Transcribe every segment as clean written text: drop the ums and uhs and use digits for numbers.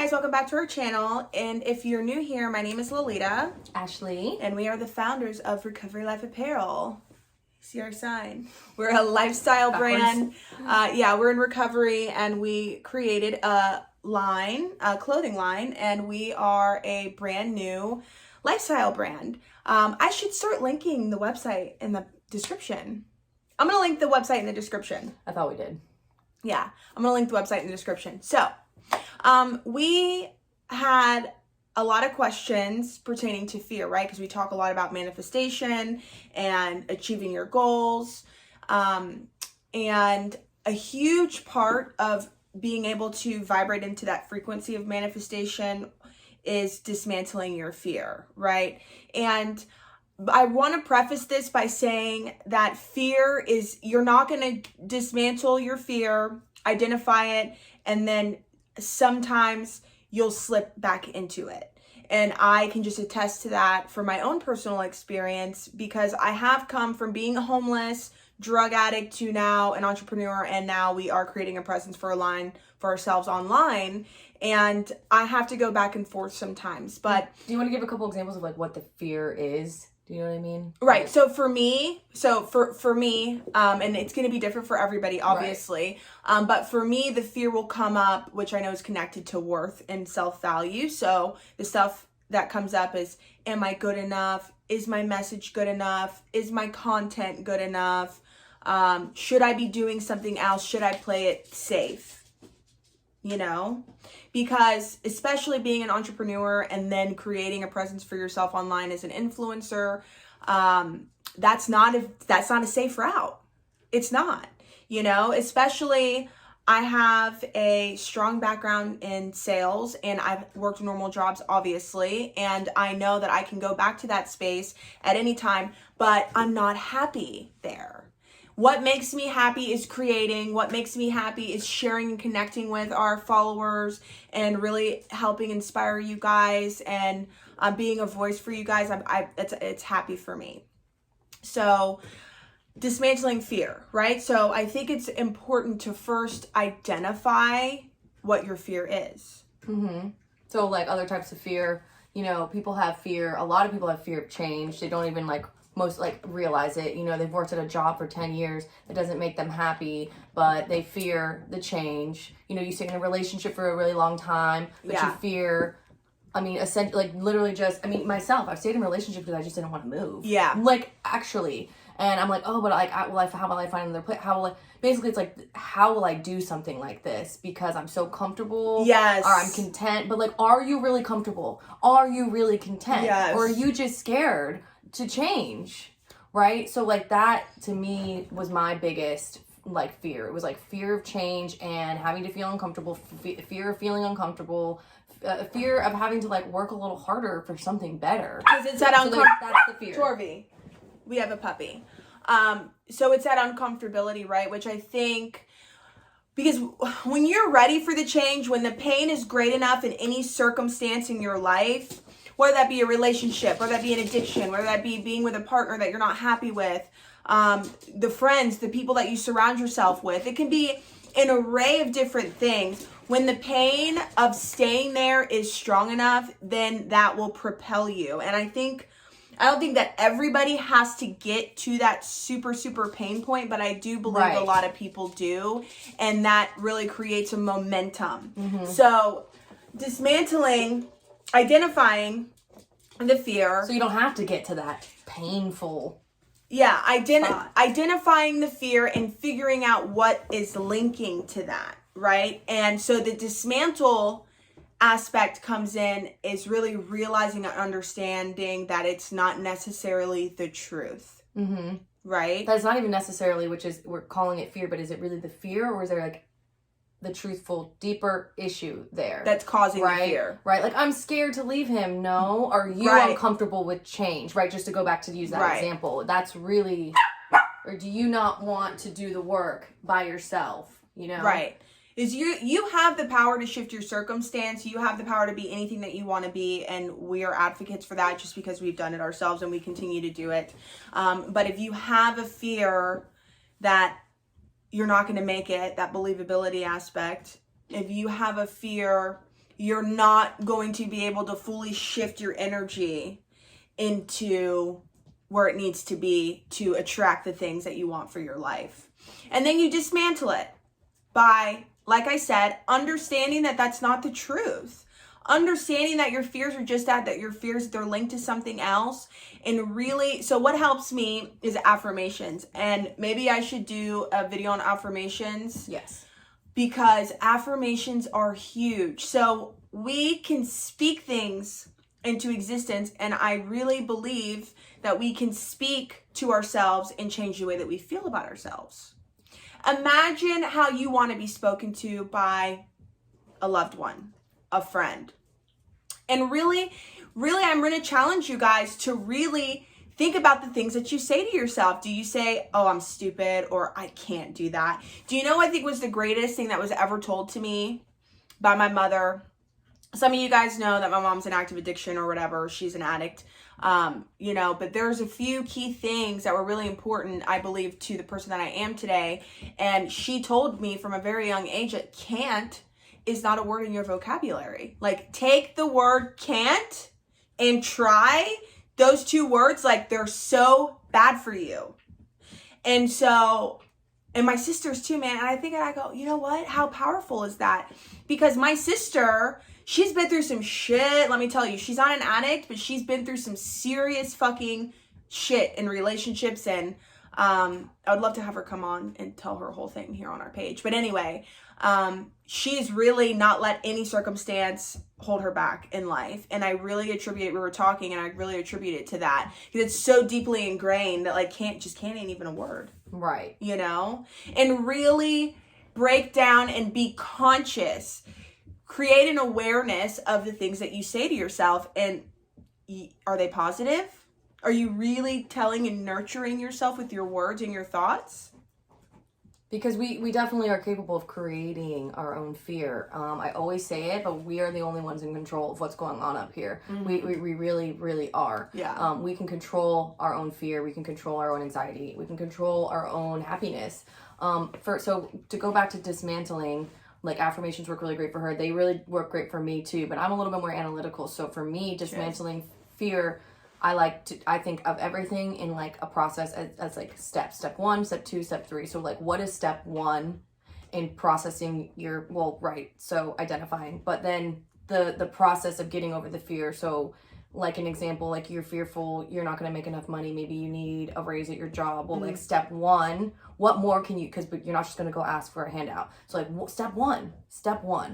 guys, welcome back to our channel. And if you're new here, my name is Lolita. Ashley. And we are the founders of Recovery Life Apparel. See our sign? We're a lifestyle brand. We're in recovery and we created a clothing line, and we are a brand new lifestyle brand. I should start linking the website in the description. I'm going to link the website in the description. I thought we did. Yeah, I'm going to link the website in the description. So, we had a lot of questions pertaining to fear, right? Because we talk a lot about manifestation and achieving your goals. And a huge part of being able to vibrate into that frequency of manifestation is dismantling your fear, right? And I want to preface this by saying that fear is, you're not going to dismantle your fear, identify it, and then sometimes you'll slip back into it. And I can just attest to that from my own personal experience, because I have come from being a homeless drug addict to now an entrepreneur, and now we are creating a presence for a line for ourselves online. And I have to go back and forth sometimes. But do you want to give a couple examples of like what the fear is? Do you know what I mean? Right. So for me, and it's going to be different for everybody, obviously. Right. But for me, the fear will come up, which I know is connected to worth and self-value. So the stuff that comes up is, am I good enough? Is my message good enough? Is my content good enough? Should I be doing something else? Should I play it safe? You know, because especially being an entrepreneur and then creating a presence for yourself online as an influencer, that's not a safe route. It's not, you know, especially I have a strong background in sales and I've worked normal jobs, obviously. And I know that I can go back to that space at any time, but I'm not happy there. What makes me happy is creating. What makes me happy is sharing and connecting with our followers and really helping inspire you guys and being a voice for you guys. It's happy for me. So dismantling fear, right? So I think it's important to first identify what your fear is. Mm-hmm. So like other types of fear, you know, people have fear. A lot of people have fear of change. They don't even realize it. You know, they've worked at a job for 10 years that doesn't make them happy, but they fear the change. You know, you stay in a relationship for a really long time, but you fear, essentially, myself, I've stayed in relationships because I just didn't want to move. Yeah. Like, actually. And I'm like, oh, but how will I find another place? Basically, it's like, how will I do something like this? Because I'm so comfortable. Yes. Or I'm content. But, like, are you really comfortable? Are you really content? Yes. Or are you just scared to change, right? So like that to me was my biggest fear. It was like fear of change and having to feel uncomfortable, fear of feeling uncomfortable, fear of having to work a little harder for something better. Because it's that uncomfortable. That's the fear. Torvy, we have a puppy. So it's that uncomfortability, right? Which I think, because when you're ready for the change, when the pain is great enough in any circumstance in your life, whether that be a relationship, whether that be an addiction, whether that be being with a partner that you're not happy with, the friends, the people that you surround yourself with. It can be an array of different things. When the pain of staying there is strong enough, then that will propel you. And I don't think that everybody has to get to that super, super pain point, but I do believe a lot of people do. And that really creates a momentum. Mm-hmm. So identifying the fear. So you don't have to get to that painful. Yeah, identifying the fear and figuring out what is linking to that, right? And so the dismantle aspect comes in is really realizing and understanding that it's not necessarily the truth, right? That's not even necessarily, which is, we're calling it fear, but is it really the fear, or is there the truthful, deeper issue there that's causing the fear? Right. Like, I'm scared to leave him. No. Are you uncomfortable with change? Right. Just to go back to use that example. That's really, or do you not want to do the work by yourself? You know? Right. Is you have the power to shift your circumstance. You have the power to be anything that you want to be. And we are advocates for that just because we've done it ourselves and we continue to do it. But if you have a fear that you're not going to make it, that believability aspect, if you have a fear, you're not going to be able to fully shift your energy into where it needs to be to attract the things that you want for your life. And then you dismantle it by, like I said, understanding that that's not the truth. Understanding that your fears are just that your fears, they're linked to something else. And really, so what helps me is affirmations. And maybe I should do a video on affirmations. Yes. Because affirmations are huge. So we can speak things into existence, and I really believe that we can speak to ourselves and change the way that we feel about ourselves. Imagine how you want to be spoken to by a loved one, a friend. And really, I'm going to challenge you guys to really think about the things that you say to yourself. Do you say, oh, I'm stupid, or I can't do that? Do you know what I think was the greatest thing that was ever told to me by my mother? Some of you guys know that my mom's in active addiction or whatever. She's an addict, but there's a few key things that were really important, I believe, to the person that I am today. And she told me from a very young age that can't is not a word in your vocabulary. Like, take the word can't and try. Those two words, like, they're so bad for you. And so, and my sisters too, man. And I go, you know what? How powerful is that? Because my sister, she's been through some shit. Let me tell you, she's not an addict, but she's been through some serious fucking shit in relationships. And I would love to have her come on and tell her whole thing here on our page. But anyway, she's really not let any circumstance hold her back in life. And I really attribute, we were talking, and I really attribute it to that. Because it's so deeply ingrained that, like, can't ain't even a word. Right. You know? And really break down and be conscious. Create an awareness of the things that you say to yourself. And are they positive? Are you really telling and nurturing yourself with your words and your thoughts? Because we definitely are capable of creating our own fear. I always say it, but we are the only ones in control of what's going on up here. Mm-hmm. We really, really are. Yeah. We can control our own fear. We can control our own anxiety. We can control our own happiness. So to go back to dismantling, like, affirmations work really great for her. They really work great for me too, but I'm a little bit more analytical. So for me, dismantling fear, I think of everything in, like, a process as like steps. Step 1, step 2, step 3. So, like, what is step 1 in processing so identifying, but then the process of getting over the fear. So, like, an example, like, you're fearful you're not going to make enough money. Maybe you need a raise at your job. Well, like, step 1, what more can you, because you're not just going to go ask for a handout. So, like, step one,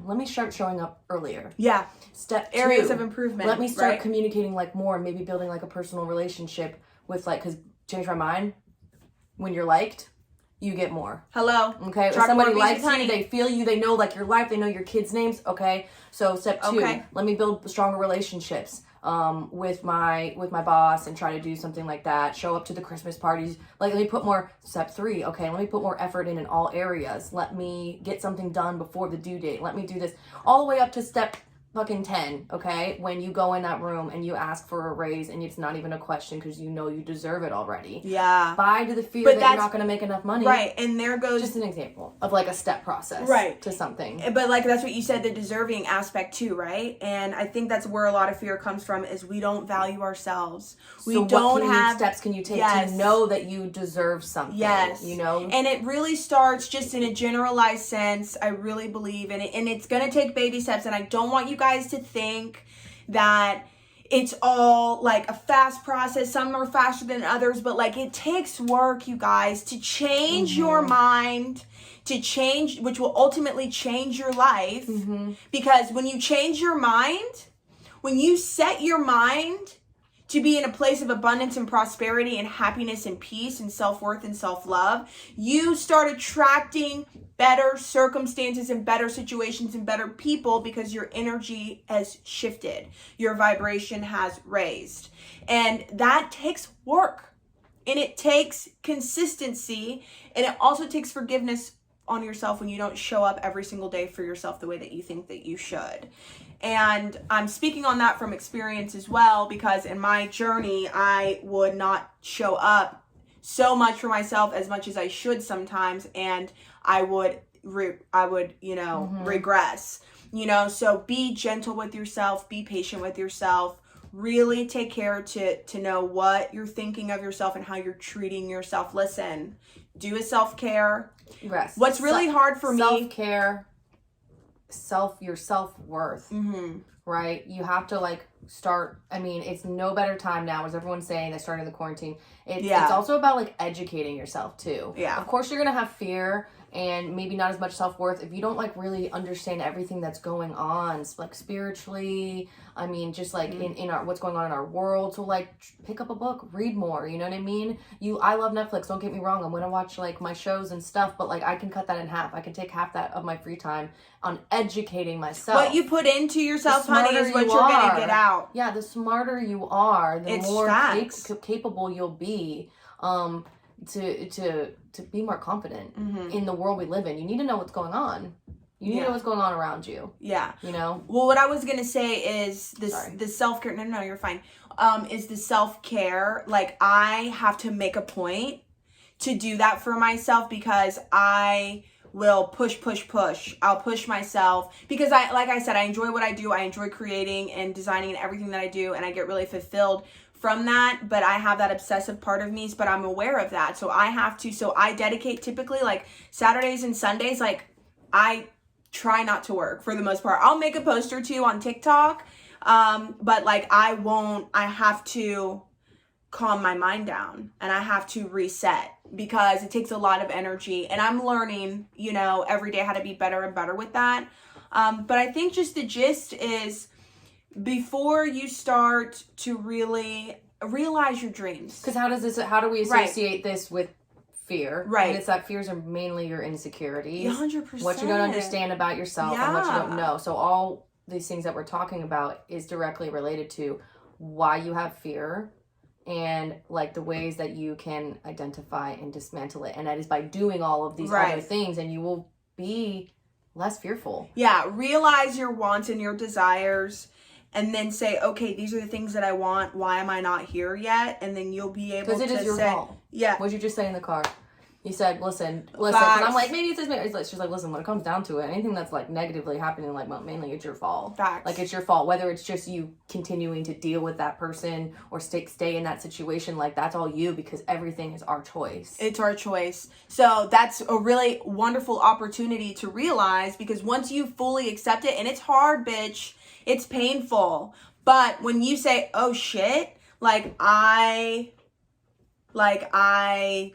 let me start showing up earlier. Yeah. Step 2, areas of improvement. let me start communicating, like, more, and maybe building, like, a personal relationship with, like, because change my mind, when you're liked, you get more. Hello. Okay. If somebody likes you, they feel you, they know, like, your life, they know your kids' names. Okay. So step 2, let me build stronger relationships with my boss and try to do something like that. Show up to the Christmas parties. Like, let me put more. Step 3, okay, let me put more effort in all areas. Let me get something done before the due date. Let me do this all the way up to step fucking 10, okay? When you go in that room and you ask for a raise and it's not even a question because you know you deserve it already. Yeah. Bye to the fear that you're not going to make enough money. Right, and there goes... Just an example of, like, a step process. Right. To something. But, like, that's what you said, the deserving aspect too, right? And I think that's where a lot of fear comes from, is we don't value ourselves. We don't have... steps can you take to know that you deserve something? Yes. You know? And it really starts just in a generalized sense, I really believe in it. And it's going to take baby steps, and I don't want you guys to think that it's all, like, a fast process. Some are faster than others, but, like, it takes work, you guys, to change your mind, to change, which will ultimately change your life. Because when you change your mind, when you set your mind to be in a place of abundance and prosperity and happiness and peace and self-worth and self-love, you start attracting better circumstances and better situations and better people, because your energy has shifted. Your vibration has raised. And that takes work. And it takes consistency. And it also takes forgiveness on yourself when you don't show up every single day for yourself the way that you think that you should. And I'm speaking on that from experience as well, because in my journey, I would not show up so much for myself as much as I should sometimes, and I would regress. You know, so be gentle with yourself, be patient with yourself. Really take care to know what you're thinking of yourself and how you're treating yourself. Listen, do a self-care. Rest. What's really hard for me, self-care, your self-worth. Mm-hmm. Right? You have to like start. I mean, it's no better time now, as everyone's saying, that starting the quarantine. It's also about like educating yourself too. Yeah. Of course, you're gonna have fear and maybe not as much self-worth if you don't like really understand everything that's going on, like spiritually. I mean, just like in our what's going on in our world. So like pick up a book, read more, you know what I mean? I love Netflix, don't get me wrong. I'm gonna watch like my shows and stuff, but like I can cut that in half. I can take half that of my free time on educating myself. What you put into yourself, honey, is what you're gonna get out. Yeah, the smarter you are, the more capable you'll be to be more confident in the world we live in. You need to know what's going on. You need to know what's going on around you. Yeah. You know? Well, what I was going to say is the self-care. No, you're fine. Is the self-care. Like, I have to make a point to do that for myself because I will push. I'll push myself because like I said, I enjoy what I do. I enjoy creating and designing and everything that I do. And I get really fulfilled from that, but I have that obsessive part of me, but I'm aware of that. So I dedicate typically like Saturdays and Sundays, like I try not to work for the most part. I'll make a post or two on TikTok, but like I have to calm my mind down and I have to reset because it takes a lot of energy and I'm learning, you know, every day how to be better and better with that. But I think just the gist is before you start to really realize your dreams. Because how do we associate this with fear? Right. And it's that fears are mainly your insecurities. 100%. What you don't understand about yourself and what you don't know. So all these things that we're talking about is directly related to why you have fear and like the ways that you can identify and dismantle it. And that is by doing all of these other things and you will be less fearful. Yeah. Realize your wants and your desires. And then say, okay, these are the things that I want. Why am I not here yet? And then you'll be able to say... Because it is your fault. Yeah. What did you just say in the car? You said, listen. And I'm like, maybe it's just... She's like, listen, when it comes down to it, anything that's like negatively happening, like, well, mainly it's your fault. Facts. Like, it's your fault. Whether it's just you continuing to deal with that person or stay in that situation, like, that's all you because everything is our choice. It's our choice. So that's a really wonderful opportunity to realize because once you fully accept it, and it's hard, bitch... It's painful. But when you say, oh shit, like I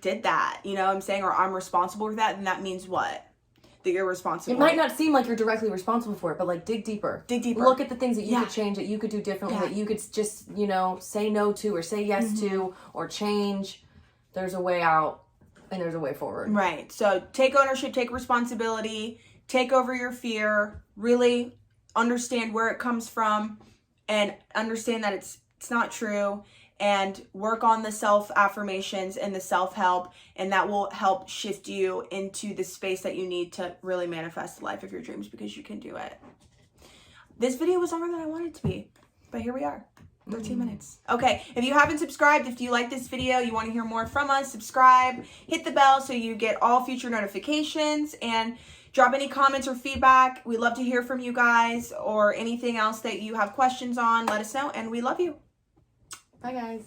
did that, you know what I'm saying? Or I'm responsible for that, then that means what? That you're responsible. It might not seem like you're directly responsible for it, but like dig deeper. Look at the things that you could change, that you could do differently, that you could just, you know, say no to or say yes to or change. There's a way out and there's a way forward. Right. So take ownership, take responsibility, take over your fear, really understand where it comes from and understand that it's not true and work on the self-affirmations and the self-help and that will help shift you into the space that you need to really manifest the life of your dreams because you can do it. This video was longer than I wanted it to be, but here we are. 13 minutes. Okay, if you haven't subscribed, if you like this video, you want to hear more from us, subscribe, hit the bell so you get all future notifications, and drop any comments or feedback. We love to hear from you guys or anything else that you have questions on. Let us know, and we love you. Bye, guys.